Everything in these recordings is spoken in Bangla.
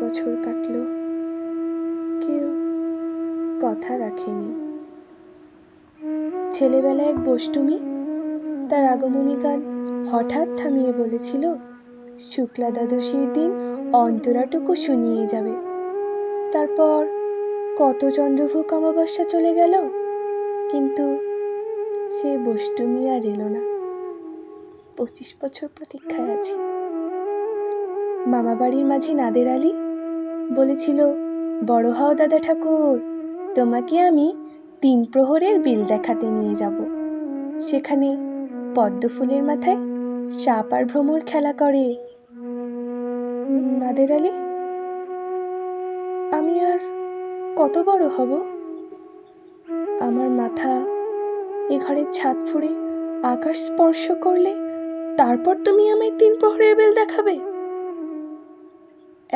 বছর কাটলো, কেউ কথা রাখেনি। ছেলেবেলায় এক বষ্টমী তার আগমনী গান হঠাৎ থামিয়ে বলেছিল, শুক্লা দ্বাদশীর দিন অন্তরাটুকু শুনিয়ে যাবে। তারপর কত চন্দ্রভোগ অমাবস্যা চলে গেল, কিন্তু সে বষ্টমী আর এলো না। 25 বছর প্রতীক্ষায় আছি। মামাবাড়ির মাঝি নাদের আলী বলেছিল, বড় হও দাদা ঠাকুর, তোমাকে আমি 3 প্রহরের বিল দেখাতে নিয়ে যাব। সেখানে পদ্ম ফুলের মাথায় সাপ আর ভ্রমর খেলা করে। নাদের আলী, আমি আর কত বড় হব? আমার মাথা এ ঘরের ছাদ ফুঁড়ে আকাশ স্পর্শ করলে তারপর তুমি আমায় 3 প্রহরের বেল দেখাবে?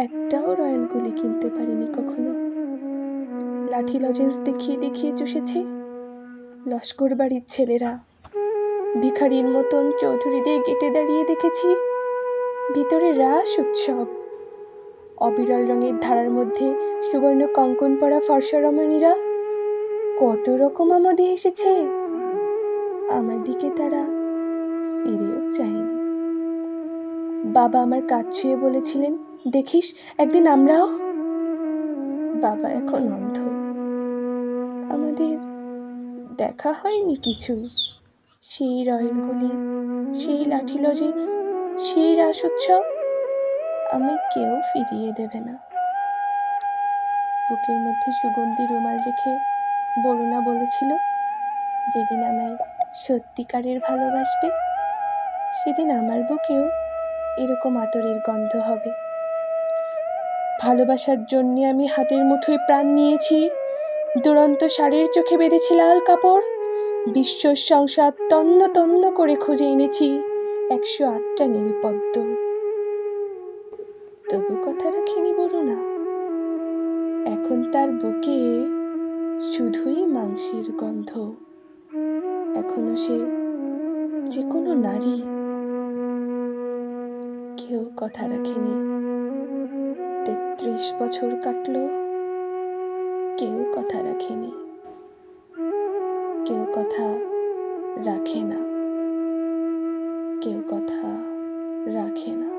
একটাও রয়্যাল গুলি কিনতে পারিনি কখনো। লাঠি লজেন্স দেখিয়ে দেখিয়ে চুষেছে লস্কর বাড়ির ছেলেরা। ভিখারির মতন চৌধুরীদের গেটে দাঁড়িয়ে দেখেছি ভিতরে রাস উৎসব। অবিরল রঙের ধারার মধ্যে সুবর্ণ কঙ্কন পরা ফর্সা রমণীরা কত রকম আমোদে এসেছে, আমার দিকে তারা ফিরেও চায়নি। বাবা আমার কাজ ছুঁয়ে বলেছিলেন, দেখিস একদিন আমরাও। বাবা এখন অন্ধ, আমাদের দেখা হয়নি কিছুই। সেই রয়েলগুলি, সেই লাঠি লজেন্স, সেই রাস উৎসব আমি কেউ ফিরিয়ে দেবে না। বুকের মধ্যে সুগন্ধি রুমাল রেখে বরুণা বলেছিল, যেদিন আমায় সত্যিকারের ভালোবাসবে সেদিন আমার বুকেও এরকম আতরের গন্ধ হবে। ভালোবাসার জন্যে আমি হাতের মুঠোয় প্রাণ নিয়েছি। দুরন্ত শাড়ির চোখে বেঁধেছি লাল কাপড়। বিশ্ব সংসার তন্ন তন্ন করে খুঁজে এনেছি 108টা নীলপদ্ম। তবু কথা রাখিনি বরুণা। এখন তার বুকে শুধুই মাংসের গন্ধ। এখনো সে যে কোনো নারী। কেউ কথা রাখেনি। 33 বছর কাটলো, কেউ কথা রাখেনি। কেউ কথা রাখে না, কেউ কথা রাখে না।